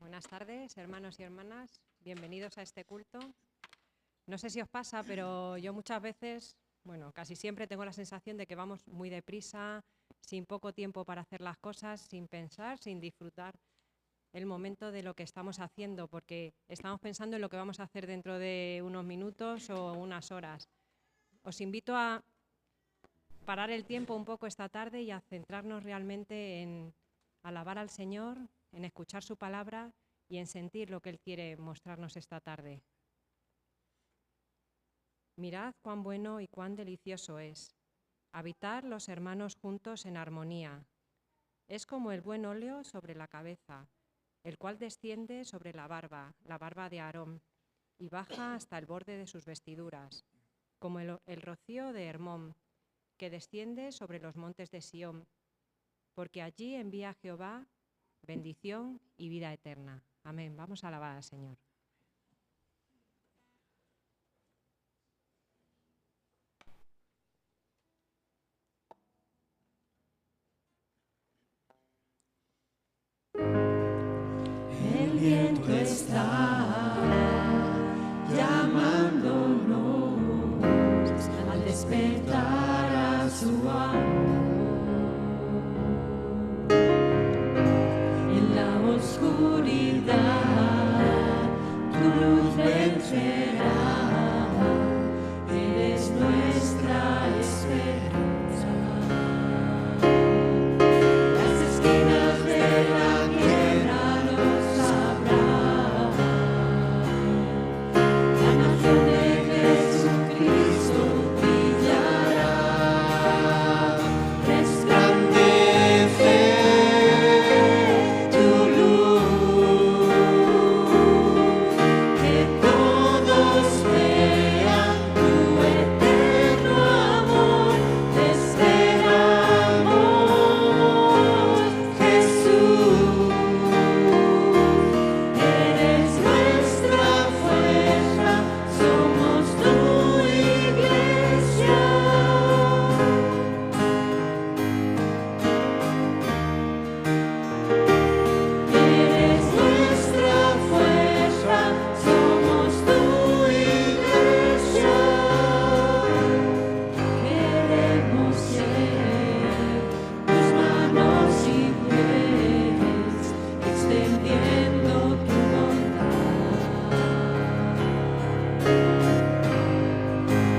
Buenas tardes, hermanos y hermanas. Bienvenidos a este culto. No sé si os pasa, pero yo muchas veces, casi siempre tengo la sensación de que vamos muy deprisa, sin poco tiempo para hacer las cosas, sin pensar, sin disfrutar el momento de lo que estamos haciendo, porque estamos pensando en lo que vamos a hacer dentro de unos minutos o unas horas. Os invito a parar el tiempo un poco esta tarde y a centrarnos realmente en alabar al Señor, en escuchar su palabra y en sentir lo que Él quiere mostrarnos esta tarde. Mirad cuán bueno y cuán delicioso es habitar los hermanos juntos en armonía. Es como el buen óleo sobre la cabeza, el cual desciende sobre la barba de Aarón, y baja hasta el borde de sus vestiduras, como el rocío de Hermón, que desciende sobre los montes de Sión, porque allí envía Jehová bendición y vida eterna. Amén. Vamos a alabar al Señor. El viento está llamándonos al despertar a su amor. En la oscuridad tu luz vencerá, eres nuestra esperanza. Las esquinas de la tierra lo sabrán, la nación de Jesucristo brillará, resplandece tu luz, que todos vean tu eterno amor. Te esperamos, Jesús, eres nuestra fuerza, somos tu iglesia. Eres nuestra fuerza, somos tu iglesia. Queremos ser tus manos y pies, extendiendo tu bondad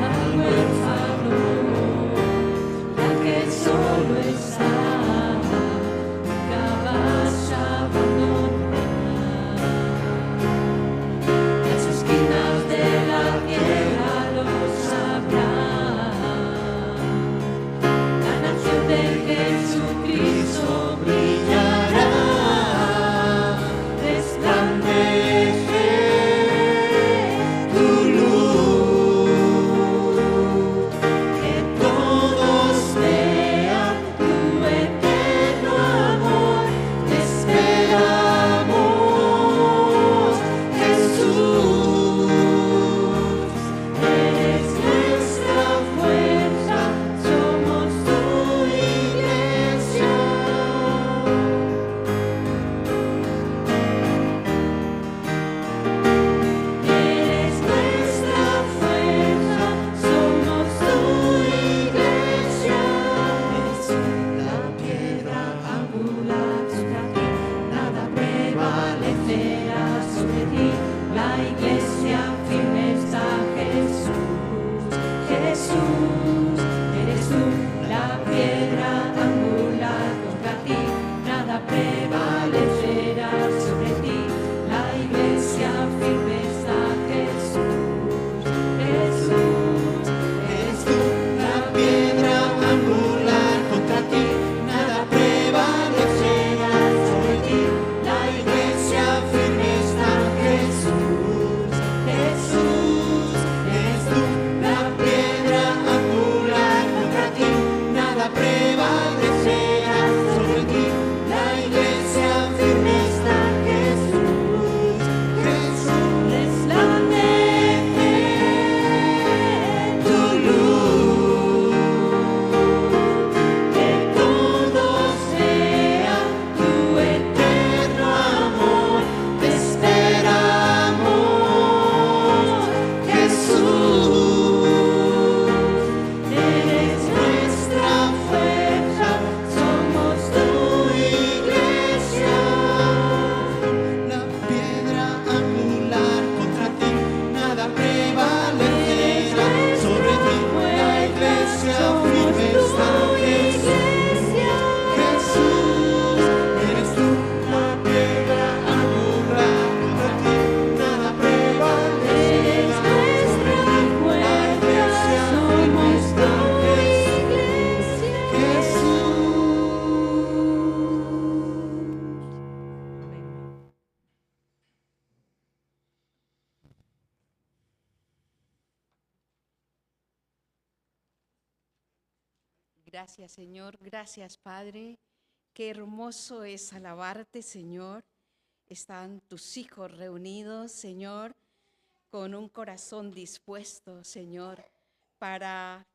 al huérfano, la que solo está. Las esquinas de la tierra lo sabrán, la nación de Jesucristo brillará, resplandece tu luz, que todos vean tu Gracias, Señor. Gracias, Padre. Qué hermoso es alabarte, Señor. Están tus hijos reunidos, Señor, con un corazón dispuesto, Señor, para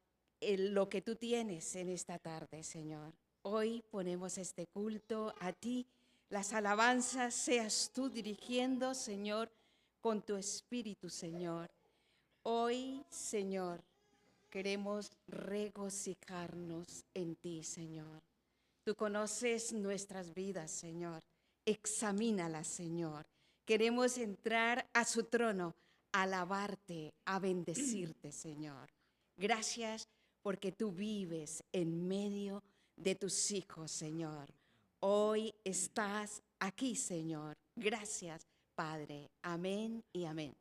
lo que tú tienes en esta tarde, Señor. Hoy ponemos este culto a ti. Las alabanzas seas tú dirigiendo, Señor, con tu espíritu, Señor. Hoy, Señor, queremos regocijarnos en ti, Señor. Tú conoces nuestras vidas, Señor. Examínalas, Señor. Queremos entrar a su trono, a alabarte, a bendecirte, Señor. Gracias porque tú vives en medio de tus hijos, Señor. Hoy estás aquí, Señor. Gracias, Padre. Amén y amén.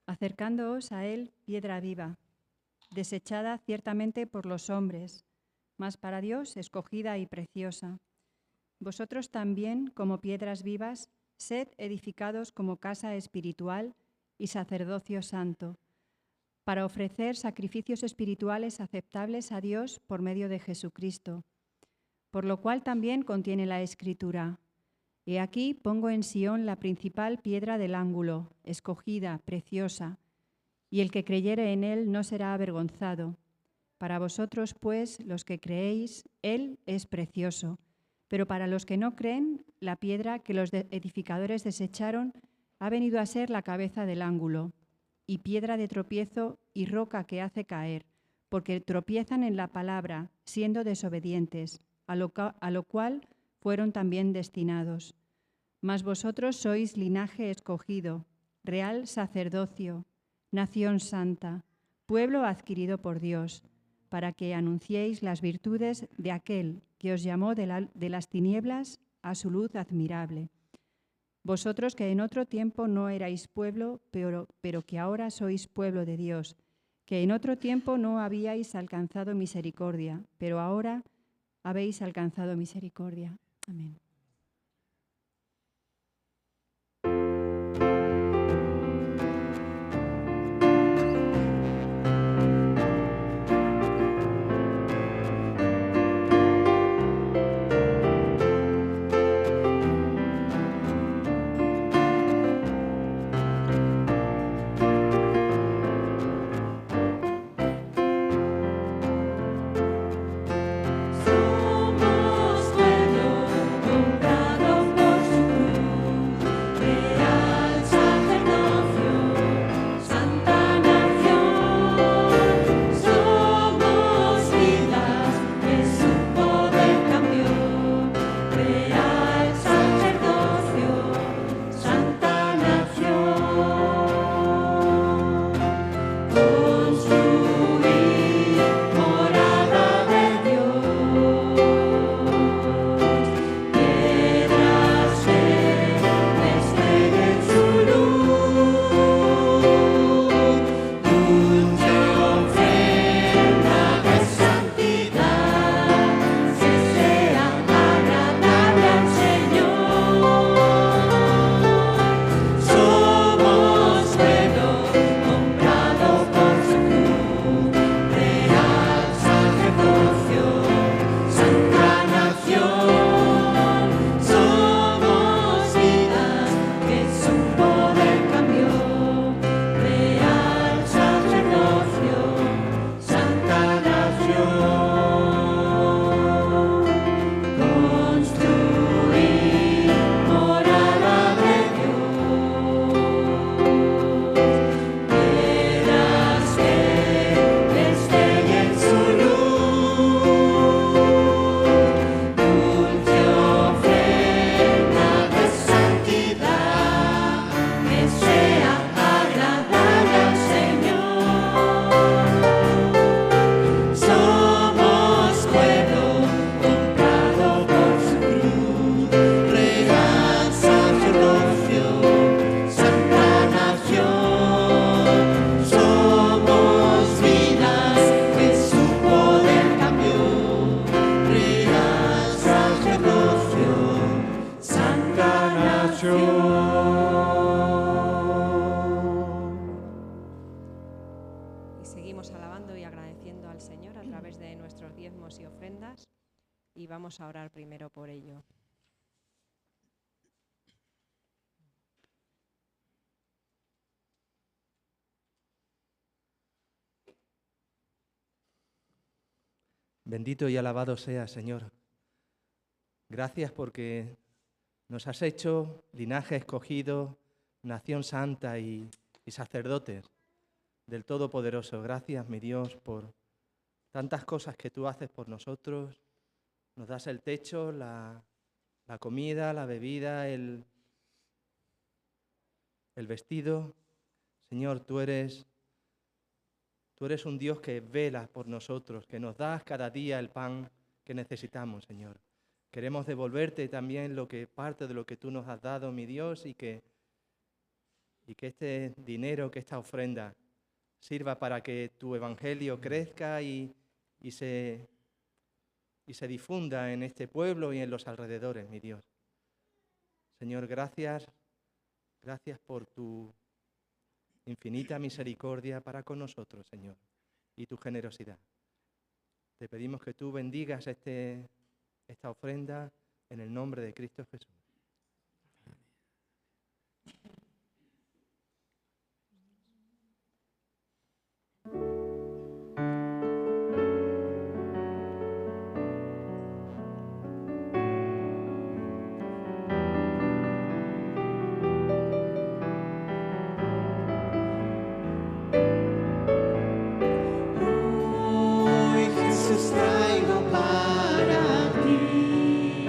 acercándoos a él piedra viva, desechada ciertamente por los hombres, mas para Dios escogida y preciosa. Vosotros también, como piedras vivas, sed edificados como casa espiritual y sacerdocio santo, para ofrecer sacrificios espirituales aceptables a Dios por medio de Jesucristo, por lo cual también contiene la Escritura: He aquí pongo en Sión la principal piedra del ángulo, escogida, preciosa, y el que creyere en él no será avergonzado. Para vosotros, pues, los que creéis, él es precioso, pero para los que no creen, la piedra que los edificadores desecharon ha venido a ser la cabeza del ángulo, y piedra de tropiezo y roca que hace caer, porque tropiezan en la palabra, siendo desobedientes, a lo cual fueron también destinados. Mas vosotros sois linaje escogido, real sacerdocio, nación santa, pueblo adquirido por Dios, para que anunciéis las virtudes de aquel que os llamó de las tinieblas a su luz admirable. Vosotros que en otro tiempo no erais pueblo, pero que ahora sois pueblo de Dios, que en otro tiempo no habíais alcanzado misericordia, pero ahora habéis alcanzado misericordia. Amén. Somos pueblo comprado por su cruz, real sacerdocio, santa nación. Somos vidas que su poder cambió, real sacerdocio, santa nación. Construir morada de Dios, piedras que despejen su luz, dulce ofrenda de santidad, que sea agradable al Señor. Somos pueblo comprado por su cruz, real sacerdocio, santa nación. Somos vidas que su poder cambió, real sacerdocio, santa nación. Construir morada de Dios, piedras que destellen su luz, dulce ofrenda de santidad, que sea agradable al Señor. Somos pueblo comprado por su cruz, real sacerdocio, santa nación. Somos vidas que su poder cambió, real sacerdocio, santa nación. Y seguimos alabando y agradeciendo al Señor a través de nuestros diezmos y ofrendas, y vamos a orar primero por ello. Bendito y alabado sea, Señor. Gracias porque nos has hecho linaje escogido, nación santa y sacerdotes del Todopoderoso. Gracias, mi Dios, por tantas cosas que tú haces por nosotros. Nos das el techo, la comida, la bebida, el vestido. Señor, tú eres un Dios que vela por nosotros, que nos das cada día el pan que necesitamos, Señor. Queremos devolverte también parte de lo que tú nos has dado, mi Dios, y que y que este dinero, que esta ofrenda sirva para que tu evangelio crezca y se difunda en este pueblo y en los alrededores, mi Dios. Señor, gracias por tu infinita misericordia para con nosotros, Señor, y tu generosidad. Te pedimos que tú bendigas esta ofrenda en el nombre de Cristo Jesús. Hoy Jesús traigo para ti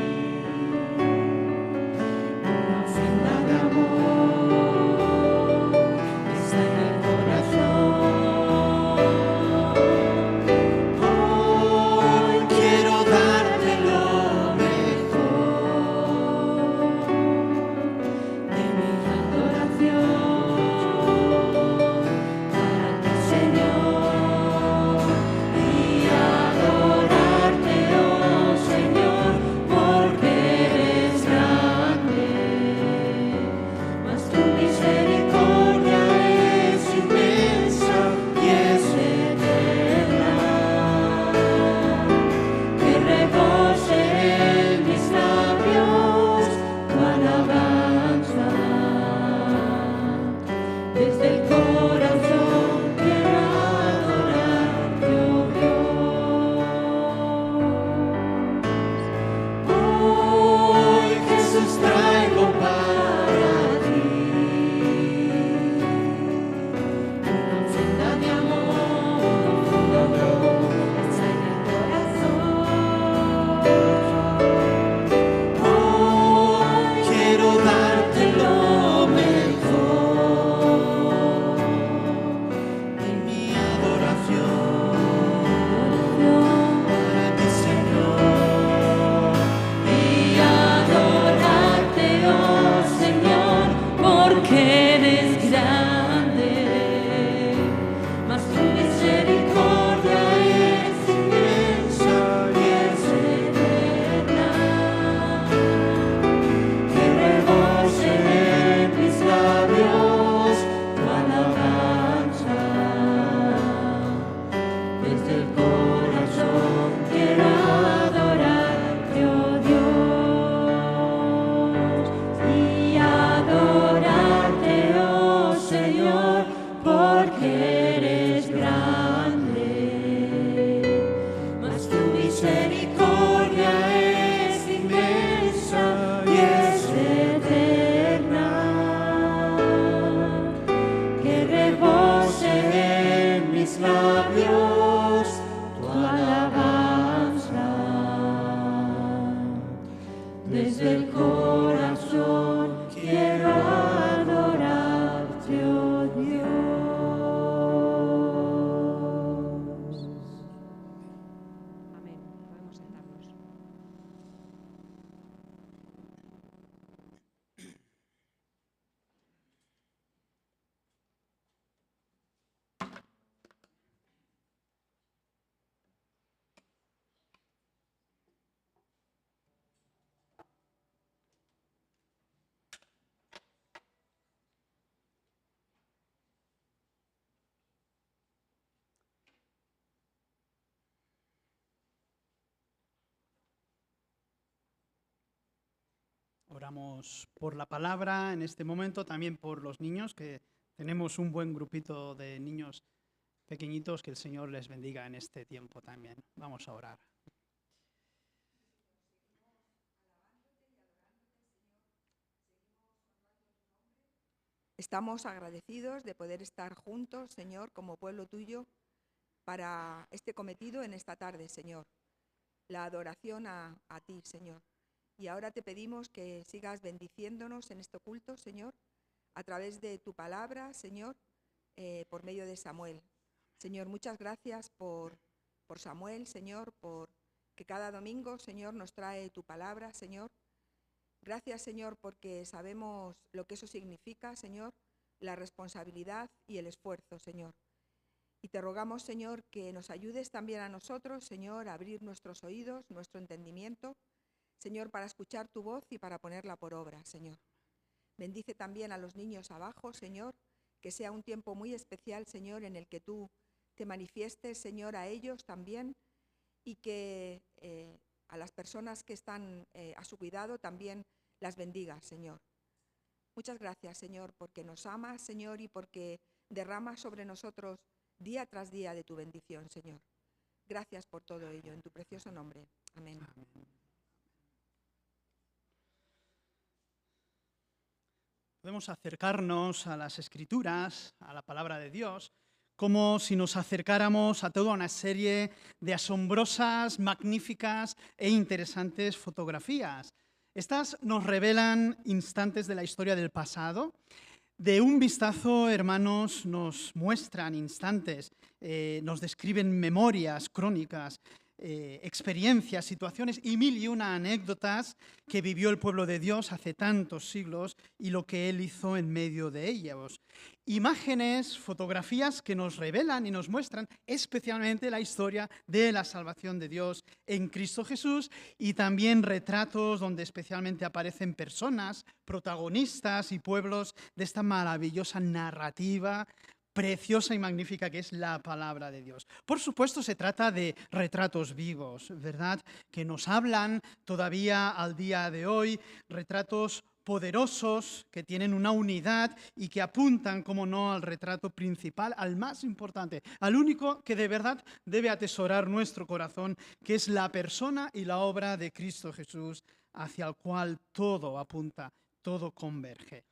una ofrenda de amor que está en el corazón. Hoy quiero darte lo mejor de mi adoración para ti, Señor, y adorarte, oh Señor, porque eres grande, mas tu misericordia es inmensa y es eterna, que rebose en mis labios tu alabanza. Desde el corazón quiero adorarte, oh Dios. Hoy Jesús traigo para ti una ofrenda de amor, está en el corazón. Hoy quiero darte lo mejor de mi adoración para ti, Señor, y adorarte, oh Señor, porque eres grande, mas tu misericordia es inmensa y es eterna, que rebose en mis labios tu alabanza. Desde el corazón quiero adorarte, oh Dios, y adorarte, oh Señor, porque eres grande, mas tu misericordia es inmensa y es eterna, que rebose en mis labios tu alabanza. Desde el corazón quiero adorarte, oh Dios. Amén. Podemos sentarnos. Oramos por la palabra en este momento, también por los niños, que tenemos un buen grupito de niños pequeñitos, que el Señor les bendiga en este tiempo también. Vamos a orar. Estamos agradecidos de poder estar juntos, Señor, como pueblo tuyo, para este cometido en esta tarde, Señor. La adoración a ti, Señor. Y ahora te pedimos que sigas bendiciéndonos en este culto, Señor, a través de tu palabra, Señor, por medio de Samuel. Señor, muchas gracias por Samuel, Señor, por que cada domingo, Señor, nos trae tu palabra, Señor. Gracias, Señor, porque sabemos lo que eso significa, Señor, la responsabilidad y el esfuerzo, Señor. Y te rogamos, Señor, que nos ayudes también a nosotros, Señor, a abrir nuestros oídos, nuestro entendimiento, Señor, para escuchar tu voz y para ponerla por obra, Señor. Bendice también a los niños abajo, Señor, que sea un tiempo muy especial, Señor, en el que tú te manifiestes, Señor, a ellos también, y que a las personas que están a su cuidado también las bendigas, Señor. Muchas gracias, Señor, porque nos amas, Señor, y porque derramas sobre nosotros día tras día de tu bendición, Señor. Gracias por todo ello, en tu precioso nombre. Amén. Podemos acercarnos a las Escrituras, a la palabra de Dios, como si nos acercáramos a toda una serie de asombrosas, magníficas e interesantes fotografías. Estas nos revelan instantes de la historia del pasado. De un vistazo, hermanos, nos muestran instantes, nos describen memorias, crónicas, experiencias, situaciones y mil y una anécdotas que vivió el pueblo de Dios hace tantos siglos y lo que Él hizo en medio de ellos. Imágenes, fotografías que nos revelan y nos muestran especialmente la historia de la salvación de Dios en Cristo Jesús, y también retratos donde especialmente aparecen personas, protagonistas y pueblos de esta maravillosa narrativa preciosa y magnífica que es la palabra de Dios. Por supuesto, se trata de retratos vivos, ¿verdad? Que nos hablan todavía al día de hoy, retratos poderosos que tienen una unidad y que apuntan, como no, al retrato principal, al más importante, al único que de verdad debe atesorar nuestro corazón, que es la persona y la obra de Cristo Jesús, hacia el cual todo apunta, todo converge.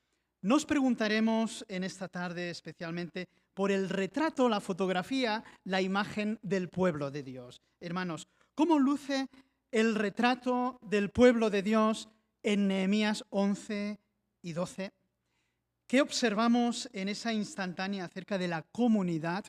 Nos preguntaremos en esta tarde especialmente por el retrato, la fotografía, la imagen del pueblo de Dios. Hermanos, ¿cómo luce el retrato del pueblo de Dios en Nehemías 11 y 12? ¿Qué observamos en esa instantánea acerca de la comunidad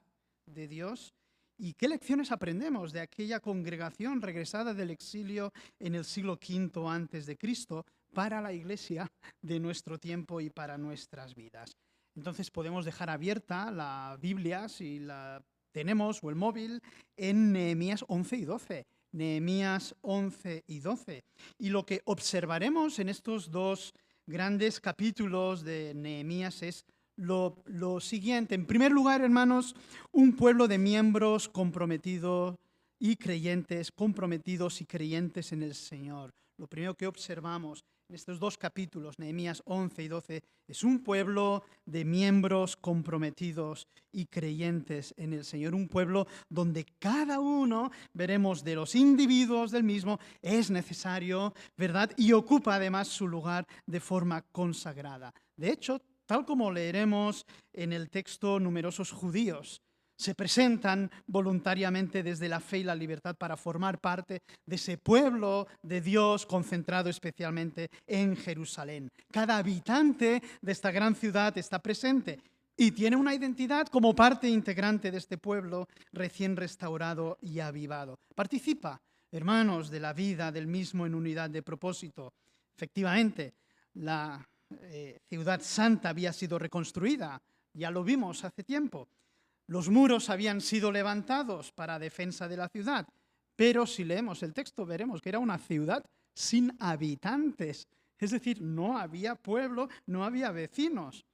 de Dios? ¿Y qué lecciones aprendemos de aquella congregación regresada del exilio en el siglo V antes de Cristo para la iglesia de nuestro tiempo y para nuestras vidas? Entonces podemos dejar abierta la Biblia, si la tenemos, o el móvil, en Nehemías 11 y 12. Nehemías 11 y 12. Y lo que observaremos en estos dos grandes capítulos de Nehemías es lo siguiente. En primer lugar, hermanos, un pueblo de miembros comprometidos y creyentes en el Señor. Lo primero que observamos en estos dos capítulos, Nehemías 11 y 12, es un pueblo de miembros comprometidos y creyentes en el Señor. Un pueblo donde cada uno, veremos, de los individuos del mismo es necesario, ¿verdad? Y ocupa además su lugar de forma consagrada. De hecho, tal como leeremos en el texto, numerosos judíos se presentan voluntariamente desde la fe y la libertad para formar parte de ese pueblo de Dios concentrado especialmente en Jerusalén. Cada habitante de esta gran ciudad está presente y tiene una identidad como parte integrante de este pueblo recién restaurado y avivado. Participa, hermanos, de la vida del mismo en unidad de propósito. Efectivamente, la ciudad santa había sido reconstruida, ya lo vimos hace tiempo. Los muros habían sido levantados para defensa de la ciudad, pero si leemos el texto veremos que era una ciudad sin habitantes, es decir, no había pueblo, no había vecinos.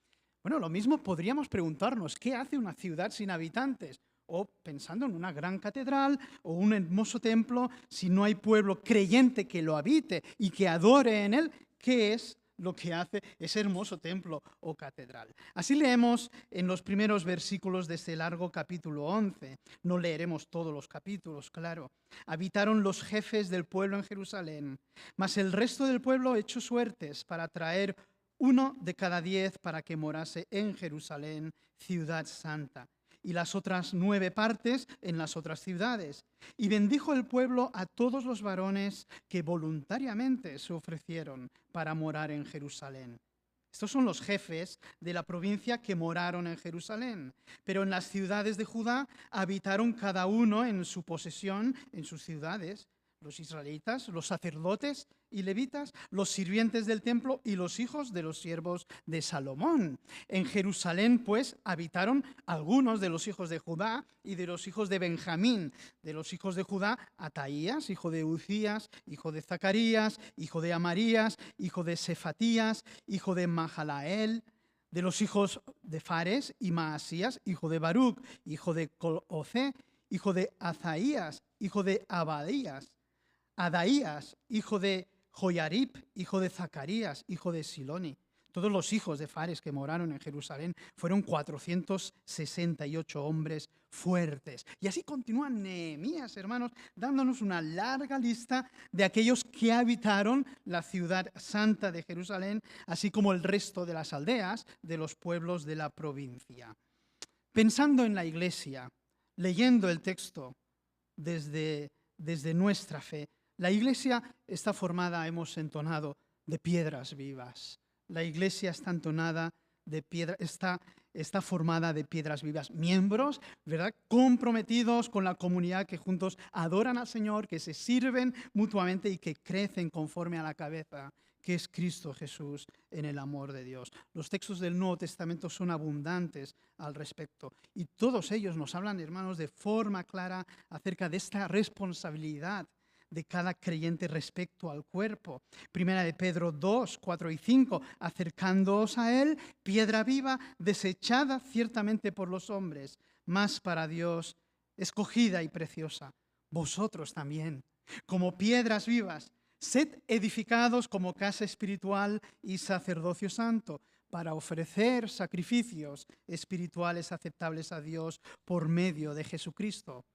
Bueno, lo mismo podríamos preguntarnos, ¿qué hace una ciudad sin habitantes? O pensando en una gran catedral o un hermoso templo, si no hay pueblo creyente que lo habite y que adore en él, ¿qué es lo que hace ese hermoso templo o catedral? Así leemos en los primeros versículos de este largo capítulo 11. No leeremos todos los capítulos, claro. Habitaron los jefes del pueblo en Jerusalén, mas el resto del pueblo echó suertes para traer 1 de cada 10 para que morase en Jerusalén, ciudad santa, y las otras 9 partes en las otras ciudades. Y bendijo el pueblo a todos los varones que voluntariamente se ofrecieron para morar en Jerusalén. Estos son los jefes de la provincia que moraron en Jerusalén. Pero en las ciudades de Judá habitaron cada uno en su posesión, en sus ciudades, los israelitas, los sacerdotes y levitas, los sirvientes del templo y los hijos de los siervos de Salomón. En Jerusalén, pues, habitaron algunos de los hijos de Judá y de los hijos de Benjamín. De los hijos de Judá, Ataías, hijo de Ucías, hijo de Zacarías, hijo de Amarías, hijo de Sefatías, hijo de Mahalael. De los hijos de Fares y Maasías, hijo de Baruc, hijo de Col-Oce, hijo de Azaías, hijo de Adaías, hijo de Joyarib, hijo de Zacarías, hijo de Siloni. Todos los hijos de Fares que moraron en Jerusalén fueron 468 hombres fuertes. Y así continúa Nehemías, hermanos, dándonos una larga lista de aquellos que habitaron la ciudad santa de Jerusalén, así como el resto de las aldeas de los pueblos de la provincia. Pensando en la iglesia, leyendo el texto desde nuestra fe, la iglesia está formada, hemos entonado, de piedras vivas. La iglesia está entonada de piedra, está formada de piedras vivas, miembros, ¿verdad?, comprometidos con la comunidad que juntos adoran al Señor, que se sirven mutuamente y que crecen conforme a la cabeza, que es Cristo Jesús, en el amor de Dios. Los textos del Nuevo Testamento son abundantes al respecto y todos ellos nos hablan, hermanos, de forma clara acerca de esta responsabilidad de cada creyente respecto al cuerpo. Primera de Pedro 2, 4 y 5, acercándoos a él, piedra viva, desechada ciertamente por los hombres, mas para Dios escogida y preciosa. Vosotros también, como piedras vivas, sed edificados como casa espiritual y sacerdocio santo, para ofrecer sacrificios espirituales aceptables a Dios por medio de Jesucristo.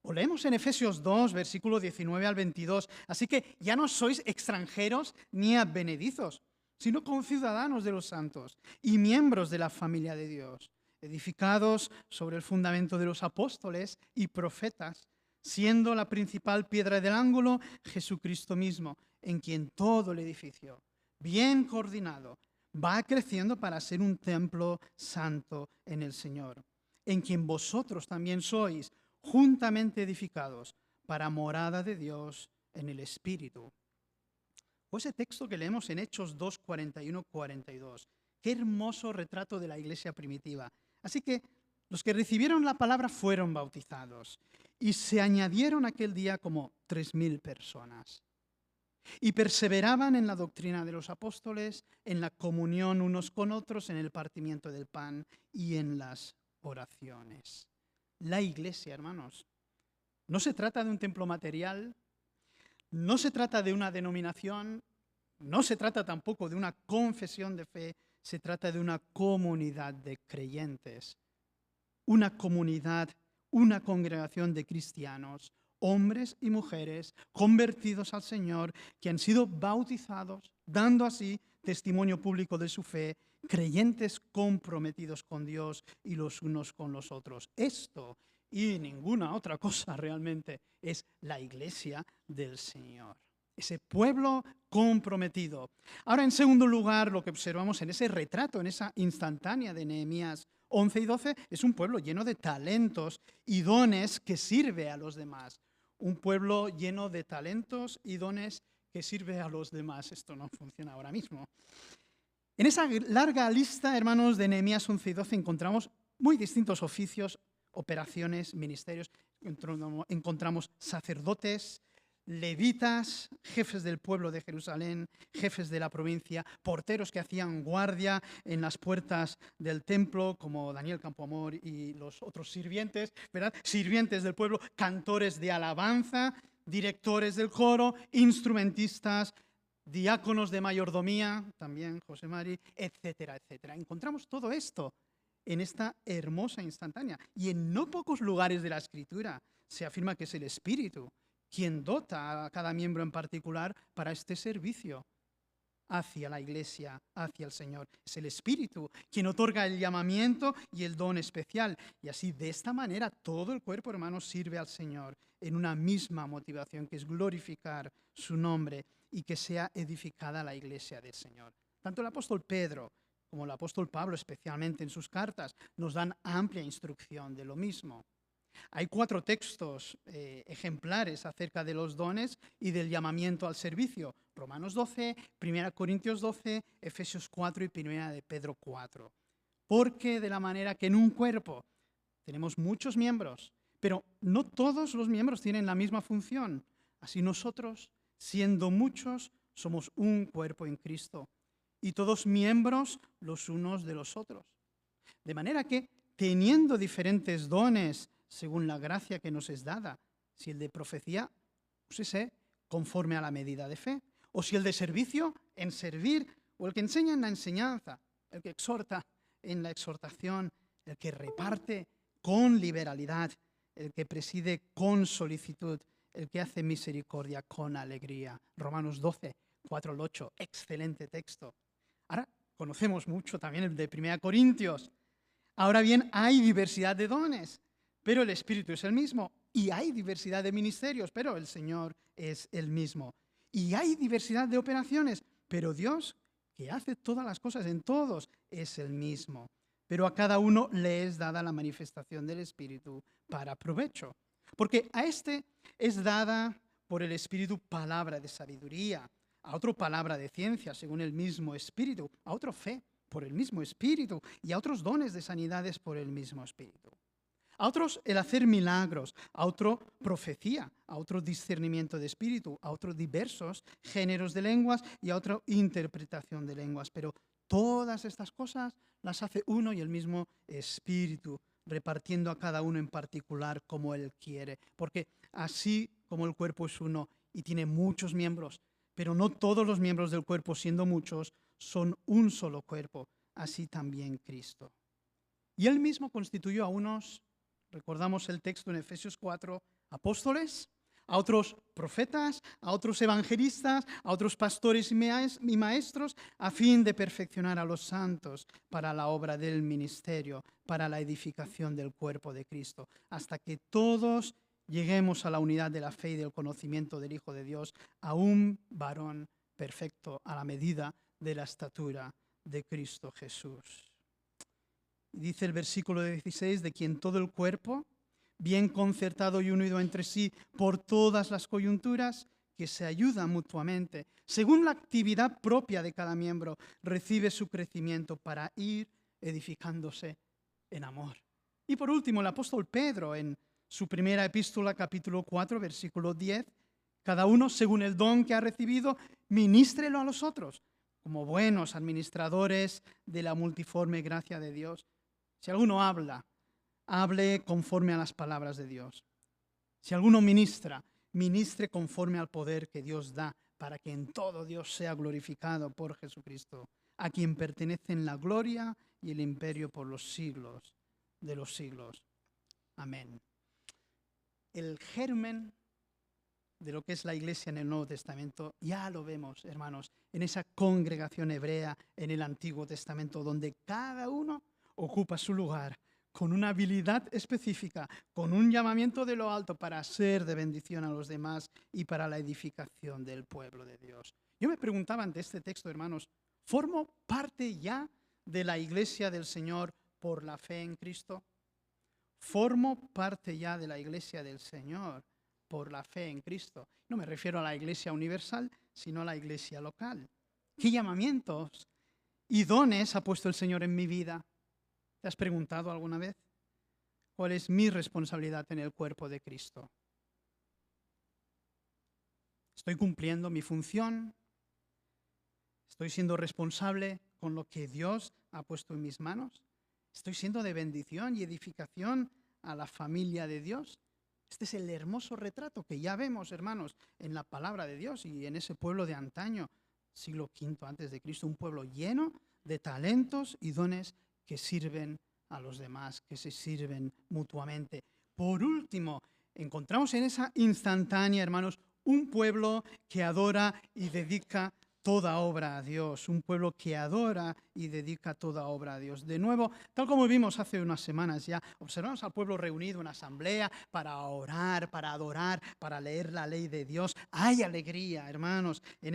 O leemos en Efesios 2, versículo 19 al 22. Así que ya no sois extranjeros ni advenedizos, sino conciudadanos de los santos y miembros de la familia de Dios, edificados sobre el fundamento de los apóstoles y profetas, siendo la principal piedra del ángulo Jesucristo mismo, en quien todo el edificio, bien coordinado, va creciendo para ser un templo santo en el Señor, en quien vosotros también sois juntamente edificados para morada de Dios en el Espíritu. O ese texto que leemos en Hechos 2, 41, 42. Qué hermoso retrato de la iglesia primitiva. Así que los que recibieron la palabra fueron bautizados y se añadieron aquel día como 3,000 personas. Y perseveraban en la doctrina de los apóstoles, en la comunión unos con otros, en el partimiento del pan y en las oraciones. La iglesia, hermanos, no se trata de un templo material, no se trata de una denominación, no se trata tampoco de una confesión de fe, se trata de una comunidad de creyentes, una comunidad, una congregación de cristianos, hombres y mujeres convertidos al Señor, que han sido bautizados, dando así testimonio público de su fe, creyentes comprometidos con Dios y los unos con los otros. Esto y ninguna otra cosa realmente es la iglesia del Señor. Ese pueblo comprometido. Ahora, en segundo lugar, lo que observamos en ese retrato, en esa instantánea de Nehemías 11 y 12, es un pueblo lleno de talentos y dones que sirve a los demás. Un pueblo lleno de talentos y dones que sirve a los demás. Esto no funciona ahora mismo. En esa larga lista, hermanos, de Nehemías 11 y 12 encontramos muy distintos oficios, operaciones, ministerios. Encontramos sacerdotes, levitas, jefes del pueblo de Jerusalén, jefes de la provincia, porteros que hacían guardia en las puertas del templo, como Daniel Campoamor y los otros sirvientes, ¿verdad? Sirvientes del pueblo, cantores de alabanza, directores del coro, instrumentistas, diáconos de mayordomía, también José Mari, etcétera, etcétera. Encontramos todo esto en esta hermosa instantánea. Y en no pocos lugares de la Escritura se afirma que es el Espíritu quien dota a cada miembro en particular para este servicio hacia la iglesia, hacia el Señor. Es el Espíritu quien otorga el llamamiento y el don especial. Y así, de esta manera, todo el cuerpo, hermanos, sirve al Señor en una misma motivación, que es glorificar su nombre y que sea edificada la iglesia del Señor. Tanto el apóstol Pedro como el apóstol Pablo, especialmente en sus cartas, nos dan amplia instrucción de lo mismo. Hay 4 textos ejemplares acerca de los dones y del llamamiento al servicio. Romanos 12, 1 Corintios 12, Efesios 4 y 1 de Pedro 4. Porque de la manera que en un cuerpo tenemos muchos miembros, pero no todos los miembros tienen la misma función. Así nosotros, siendo muchos, somos un cuerpo en Cristo y todos miembros los unos de los otros. De manera que, teniendo diferentes dones según la gracia que nos es dada, si el de profecía, úsese conforme a la medida de fe, o si el de servicio, en servir, o el que enseña en la enseñanza, el que exhorta en la exhortación, el que reparte con liberalidad, el que preside con solicitud, el que hace misericordia con alegría. Romanos 12, 4 al 8, excelente texto. Ahora conocemos mucho también el de 1 Corintios. Ahora bien, hay diversidad de dones, pero el Espíritu es el mismo. Y hay diversidad de ministerios, pero el Señor es el mismo. Y hay diversidad de operaciones, pero Dios, que hace todas las cosas en todos, es el mismo. Pero a cada uno le es dada la manifestación del Espíritu para provecho. Porque a este es dada por el Espíritu palabra de sabiduría, a otro palabra de ciencia según el mismo Espíritu, a otro fe por el mismo Espíritu y a otros dones de sanidades por el mismo Espíritu. A otros el hacer milagros, a otro profecía, a otro discernimiento de espíritu, a otros diversos géneros de lenguas y a otra interpretación de lenguas. Pero todas estas cosas las hace uno y el mismo Espíritu, repartiendo a cada uno en particular como Él quiere. Porque así como el cuerpo es uno y tiene muchos miembros, pero no todos los miembros del cuerpo, siendo muchos, son un solo cuerpo, así también Cristo. Y Él mismo constituyó a unos, recordamos el texto en Efesios 4, apóstoles, a otros profetas, a otros evangelistas, a otros pastores y maestros, a fin de perfeccionar a los santos para la obra del ministerio, para la edificación del cuerpo de Cristo, hasta que todos lleguemos a la unidad de la fe y del conocimiento del Hijo de Dios, a un varón perfecto a la medida de la estatura de Cristo Jesús. Dice el versículo 16, de quien todo el cuerpo, bien concertado y unido entre sí por todas las coyunturas, que se ayuda mutuamente, según la actividad propia de cada miembro, recibe su crecimiento para ir edificándose en amor. Y por último, el apóstol Pedro, en su primera epístola, capítulo 4, versículo 10, cada uno, según el don que ha recibido, ministrelo a los otros, como buenos administradores de la multiforme gracia de Dios. Si alguno habla, hable conforme a las palabras de Dios. Si alguno ministra, ministre conforme al poder que Dios da, para que en todo Dios sea glorificado por Jesucristo, a quien pertenecen la gloria y el imperio por los siglos de los siglos. Amén. El germen de lo que es la iglesia en el Nuevo Testamento ya lo vemos, hermanos, en esa congregación hebrea en el Antiguo Testamento, donde cada uno ocupa su lugar con una habilidad específica, con un llamamiento de lo alto para ser de bendición a los demás y para la edificación del pueblo de Dios. Yo me preguntaba ante este texto, hermanos, ¿formo parte ya de la iglesia del Señor por la fe en Cristo? ¿Formo parte ya de la iglesia del Señor por la fe en Cristo? No me refiero a la iglesia universal, sino a la iglesia local. ¿Qué llamamientos y dones ha puesto el Señor en mi vida? ¿Te has preguntado alguna vez? ¿Cuál es mi responsabilidad en el cuerpo de Cristo? ¿Estoy cumpliendo mi función? ¿Estoy siendo responsable con lo que Dios ha puesto en mis manos? ¿Estoy siendo de bendición y edificación a la familia de Dios? Este es el hermoso retrato que ya vemos, hermanos, en la palabra de Dios y en ese pueblo de antaño, siglo V antes de Cristo, un pueblo lleno de talentos y dones que sirven a los demás, que se sirven mutuamente. Por último, encontramos en esa instantánea, hermanos, un pueblo que adora y dedica toda obra a Dios, un pueblo que adora y dedica toda obra a Dios. De nuevo, tal como vimos hace unas semanas ya, observamos al pueblo reunido en asamblea para orar, para adorar, para leer la ley de Dios. Hay alegría, hermanos, en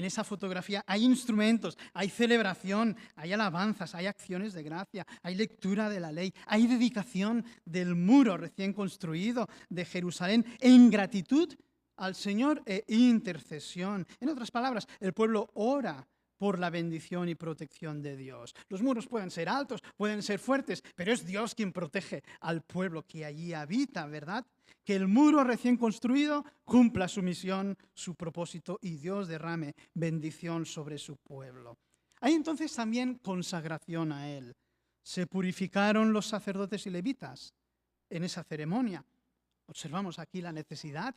esa fotografía hay instrumentos, hay celebración, hay alabanzas, hay acciones de gracia, hay lectura de la ley, hay dedicación del muro recién construido de Jerusalén en gratitud al Señor e intercesión. En otras palabras, el pueblo ora por la bendición y protección de Dios. Los muros pueden ser altos, pueden ser fuertes, pero es Dios quien protege al pueblo que allí habita, ¿verdad? Que el muro recién construido cumpla su misión, su propósito y Dios derrame bendición sobre su pueblo. Hay entonces también consagración a Él. Se purificaron los sacerdotes y levitas en esa ceremonia. Observamos aquí la necesidad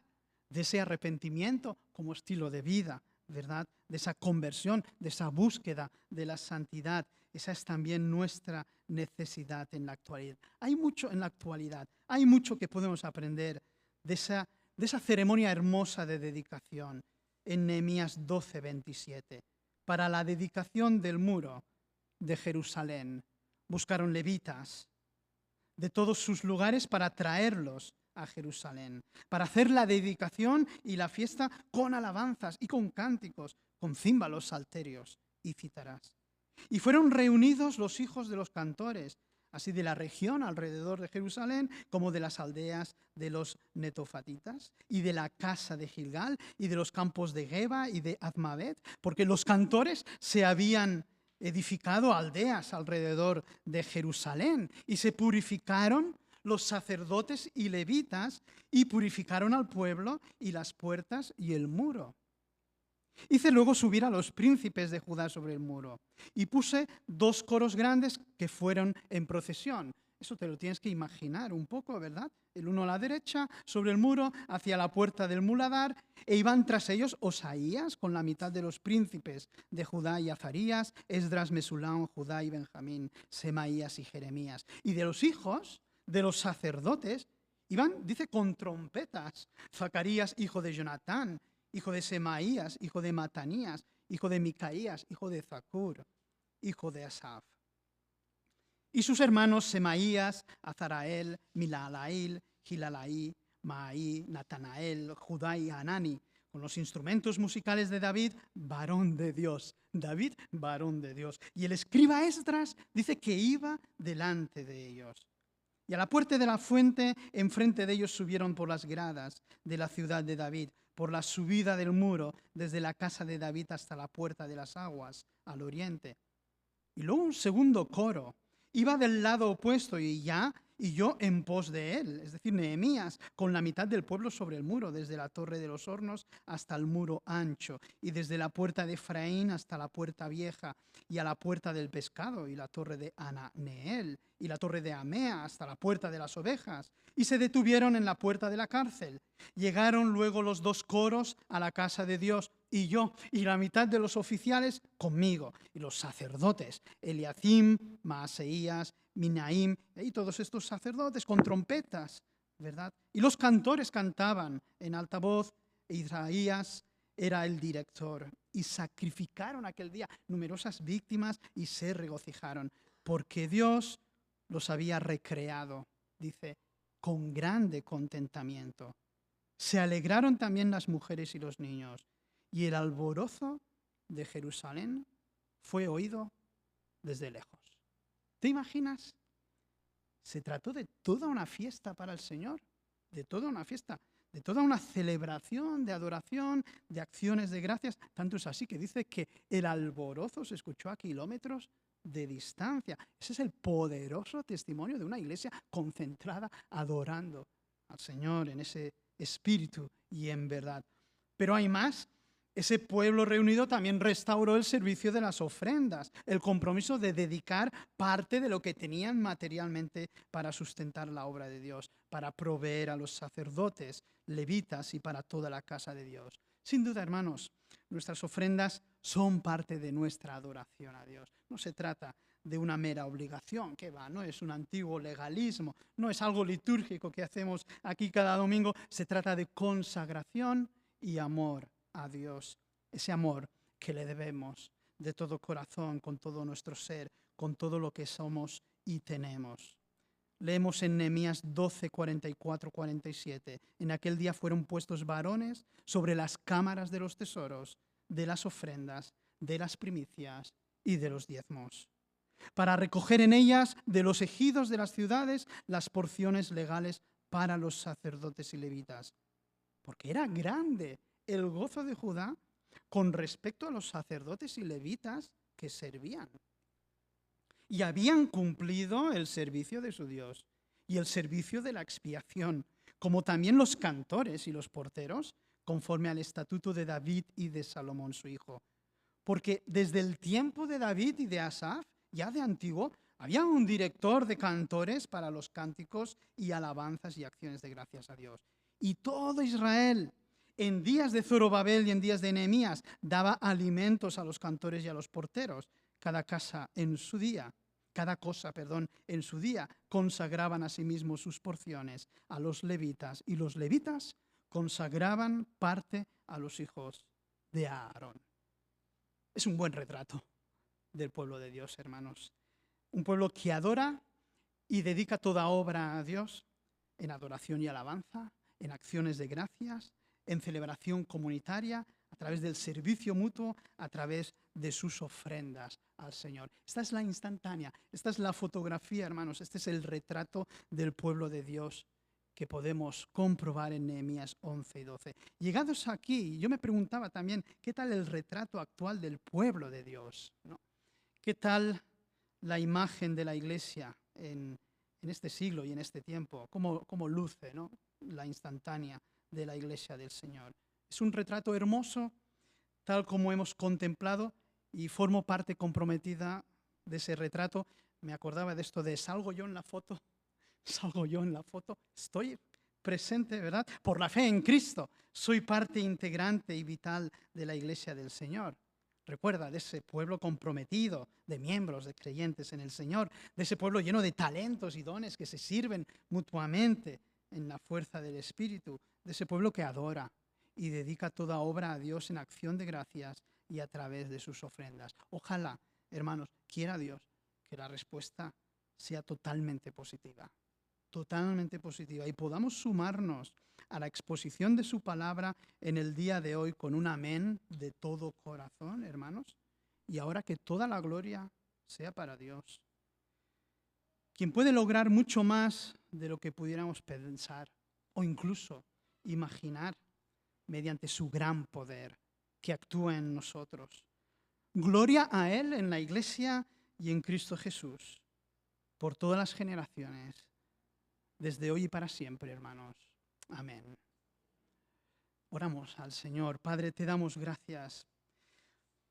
de ese arrepentimiento como estilo de vida, ¿verdad? De esa conversión, de esa búsqueda de la santidad. Esa es también nuestra necesidad en la actualidad. Hay mucho en la actualidad, hay mucho que podemos aprender de esa ceremonia hermosa de dedicación en Nehemías 12:27. Para la dedicación del muro de Jerusalén, buscaron levitas de todos sus lugares para traerlos a Jerusalén, para hacer la dedicación y la fiesta con alabanzas y con cánticos, con címbalos, salterios y cítaras. Y fueron reunidos los hijos de los cantores, así de la región alrededor de Jerusalén, como de las aldeas de los netofatitas, y de la casa de Gilgal, y de los campos de Geba y de Azmavet, porque los cantores se habían edificado aldeas alrededor de Jerusalén, y se purificaron los sacerdotes y levitas, y purificaron al pueblo y las puertas y el muro. Hice luego subir a los príncipes de Judá sobre el muro, y puse 2 coros grandes que fueron en procesión. Eso te lo tienes que imaginar un poco, ¿verdad? El uno a la derecha, sobre el muro, hacia la puerta del muladar, e iban tras ellos Osaías, con la mitad de los príncipes de Judá y Azarías, Esdras, Mesulam, Judá y Benjamín, Semaías y Jeremías. Y de los hijos de los sacerdotes iban, dice, con trompetas, Zacarías, hijo de Jonatán, hijo de Semaías, hijo de Matanías, hijo de Micaías, hijo de Zacur, hijo de Asaf. Y sus hermanos Semaías, Azarael, Milalael, Gilalaí, Maí, Natanael, Judá y Hanani, con los instrumentos musicales de David, varón de Dios. David, varón de Dios. Y el escriba Esdras dice que iba delante de ellos. Y a la puerta de la fuente, enfrente de ellos subieron por las gradas de la ciudad de David, por la subida del muro, desde la casa de David hasta la puerta de las aguas, al oriente. Y luego un segundo coro iba del lado opuesto y yo en pos de él, es decir, Nehemías, con la mitad del pueblo sobre el muro, desde la torre de los hornos hasta el muro ancho, y desde la puerta de Efraín hasta la puerta vieja, y a la puerta del pescado, y la torre de Ananeel, y la torre de Amea, hasta la puerta de las ovejas, y se detuvieron en la puerta de la cárcel. Llegaron luego los 2 coros a la casa de Dios, y yo, y la mitad de los oficiales conmigo, y los sacerdotes, Eliacim, Maaseías, Minaim, y todos estos sacerdotes con trompetas, ¿verdad? Y los cantores cantaban en alta voz, e Isaías era el director, y sacrificaron aquel día numerosas víctimas y se regocijaron, porque Dios los había recreado, dice, con grande contentamiento. Se alegraron también las mujeres y los niños, y el alborozo de Jerusalén fue oído desde lejos. ¿Te imaginas? Se trató de toda una fiesta para el Señor, de toda una fiesta, de toda una celebración, de adoración, de acciones de gracias. Tanto es así que dice que el alborozo se escuchó a kilómetros de distancia. Ese es el poderoso testimonio de una iglesia concentrada, adorando al Señor en ese espíritu y en verdad. Pero hay más. Ese pueblo reunido también restauró el servicio de las ofrendas, el compromiso de dedicar parte de lo que tenían materialmente para sustentar la obra de Dios, para proveer a los sacerdotes, levitas y para toda la casa de Dios. Sin duda, hermanos, nuestras ofrendas son parte de nuestra adoración a Dios. No se trata de una mera obligación, que va, no es un antiguo legalismo, no es algo litúrgico que hacemos aquí cada domingo, se trata de consagración y amor a Dios, ese amor que le debemos de todo corazón, con todo nuestro ser, con todo lo que somos y tenemos. Leemos en Nehemías 12, 44, 47. En aquel día fueron puestos varones sobre las cámaras de los tesoros, de las ofrendas, de las primicias y de los diezmos, para recoger en ellas de los ejidos de las ciudades las porciones legales para los sacerdotes y levitas. Porque era grande el gozo de Judá con respecto a los sacerdotes y levitas que servían. Y habían cumplido el servicio de su Dios y el servicio de la expiación, como también los cantores y los porteros, conforme al estatuto de David y de Salomón su hijo. Porque desde el tiempo de David y de Asaf, ya de antiguo, había un director de cantores para los cánticos y alabanzas y acciones de gracias a Dios. Y todo Israel, en días de Zorobabel y en días de Nehemías, daba alimentos a los cantores y a los porteros. Cada cosa en su día, consagraban a sí mismos sus porciones a los levitas, y los levitas consagraban parte a los hijos de Aarón. Es un buen retrato del pueblo de Dios, hermanos. Un pueblo que adora y dedica toda obra a Dios en adoración y alabanza, en acciones de gracias, en celebración comunitaria, a través del servicio mutuo, a través de sus ofrendas al Señor. Esta es la instantánea, esta es la fotografía, hermanos, este es el retrato del pueblo de Dios que podemos comprobar en Nehemías 11 y 12. Llegados aquí, yo me preguntaba también, ¿qué tal el retrato actual del pueblo de Dios? ¿No? ¿Qué tal la imagen de la iglesia en este siglo y en este tiempo? ¿Cómo luce, ¿no?, la instantánea de la iglesia del Señor? Es un retrato hermoso, tal como hemos contemplado, y formo parte comprometida de ese retrato. Me acordaba de esto de ¿salgo yo en la foto? ¿Salgo yo en la foto? Estoy presente, ¿verdad? Por la fe en Cristo. Soy parte integrante y vital de la iglesia del Señor. Recuerda de ese pueblo comprometido, de miembros, de creyentes en el Señor, de ese pueblo lleno de talentos y dones que se sirven mutuamente en la fuerza del Espíritu, de ese pueblo que adora y dedica toda obra a Dios en acción de gracias y a través de sus ofrendas. Ojalá, hermanos, quiera Dios que la respuesta sea totalmente positiva y podamos sumarnos a la exposición de su palabra en el día de hoy con un amén de todo corazón, hermanos. Y ahora que toda la gloria sea para Dios, quien puede lograr mucho más de lo que pudiéramos pensar o incluso imaginar mediante su gran poder que actúa en nosotros. Gloria a Él en la Iglesia y en Cristo Jesús, por todas las generaciones, desde hoy y para siempre, hermanos. Amén. Oramos al Señor. Padre, te damos gracias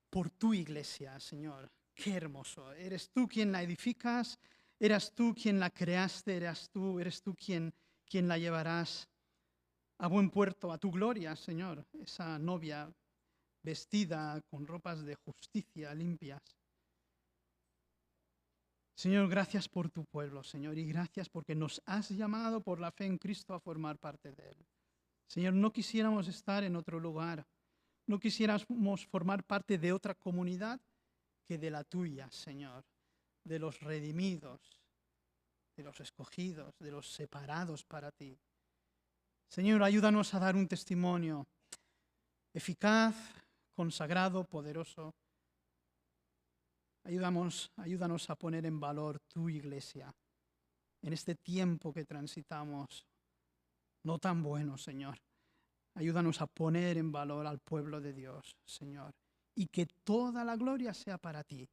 por tu Iglesia, Señor. Qué hermoso. Eres tú quien la edificas, eres tú quien la creaste, eres tú quien la llevarás a buen puerto, a tu gloria, Señor. Esa novia vestida con ropas de justicia limpias. Señor, gracias por tu pueblo, Señor, y gracias porque nos has llamado por la fe en Cristo a formar parte de Él. Señor, no quisiéramos estar en otro lugar, no quisiéramos formar parte de otra comunidad que de la tuya, Señor, de los redimidos, de los escogidos, de los separados para ti. Señor, ayúdanos a dar un testimonio eficaz, consagrado, poderoso. Ayúdanos a poner en valor tu iglesia en este tiempo que transitamos, no tan bueno, Señor. Ayúdanos a poner en valor al pueblo de Dios, Señor, y que toda la gloria sea para ti,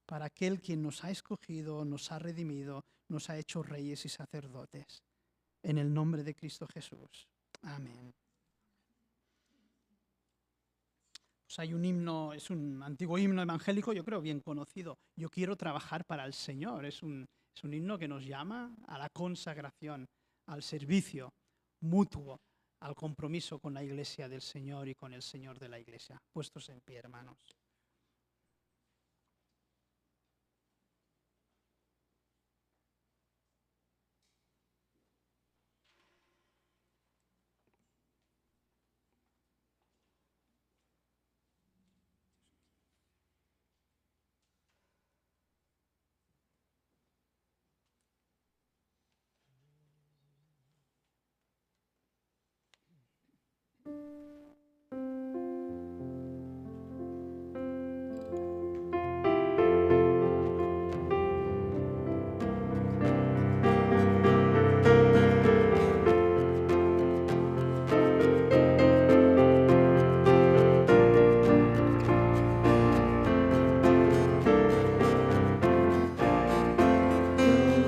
para aquel quien nos ha escogido, nos ha redimido, nos ha hecho reyes y sacerdotes. En el nombre de Cristo Jesús. Amén. Pues hay un himno, es un antiguo himno evangélico, yo creo bien conocido. Yo quiero trabajar para el Señor. Es un himno que nos llama a la consagración, al servicio mutuo, al compromiso con la iglesia del Señor y con el Señor de la iglesia. Puestos en pie, hermanos.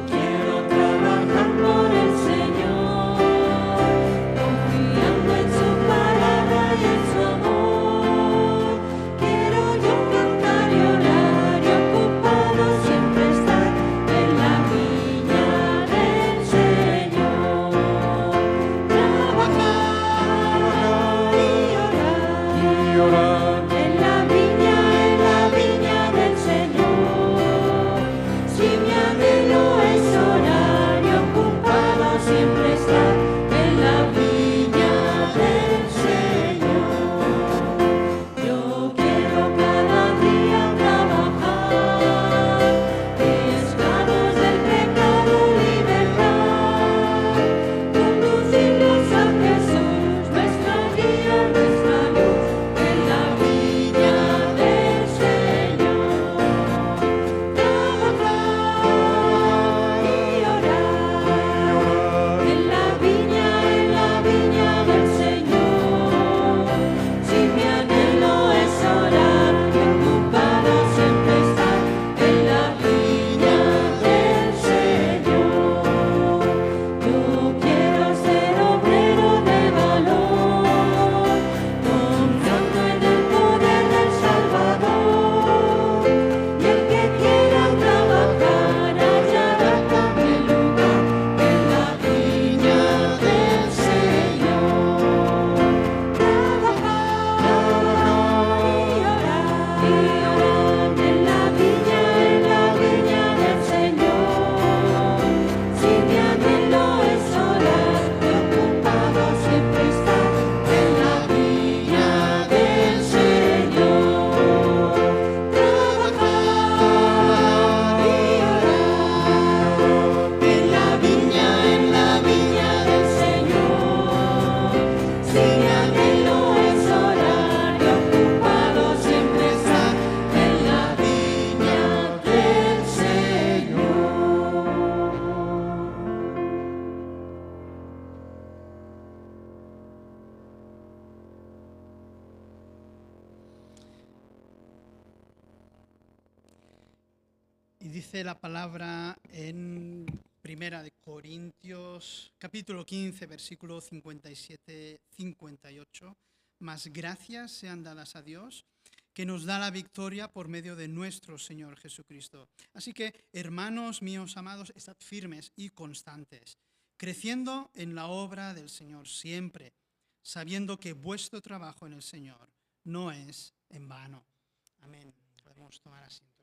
Quiero trabajar por el Señor, confiando en su palabra y en su amor. Quiero yo cantar y orar y ocupado siempre estar en la viña del Señor. Trabajar y orar en la viña del Señor. Si mi anhelo es orar y ocupado siempre estar en la viña del Señor. Yo quiero cada día trabajar, esclavos del pecado, libertad, conducirlos a Jesús, nuestra guía, nuestra luz, en la viña del Señor. Trabajar y orar en la viña del Señor. Si mi anhelo es orar y ocupado siempre estar en la viña del Señor. Yo quiero ser obrero de valor, confiando en el poder del Salvador. Y el que quiera trabajar hallará también lugar en la viña del Señor. Trabajar y orar en la viña del Señor. Si mi anhelo es orar y ocupado siempre estar en la viña del Señor. Trabajar y orar en la viña del Señor. Si mi anhelo es orar y ocupado siempre estar en la viña del Señor. Y dice la palabra en Primera de Corintios, capítulo 15, versículo 57-58. Mas gracias sean dadas a Dios, que nos da la victoria por medio de nuestro Señor Jesucristo. Así que, hermanos míos amados, estad firmes y constantes, creciendo en la obra del Señor siempre, sabiendo que vuestro trabajo en el Señor no es en vano. Amén. Podemos tomar asiento.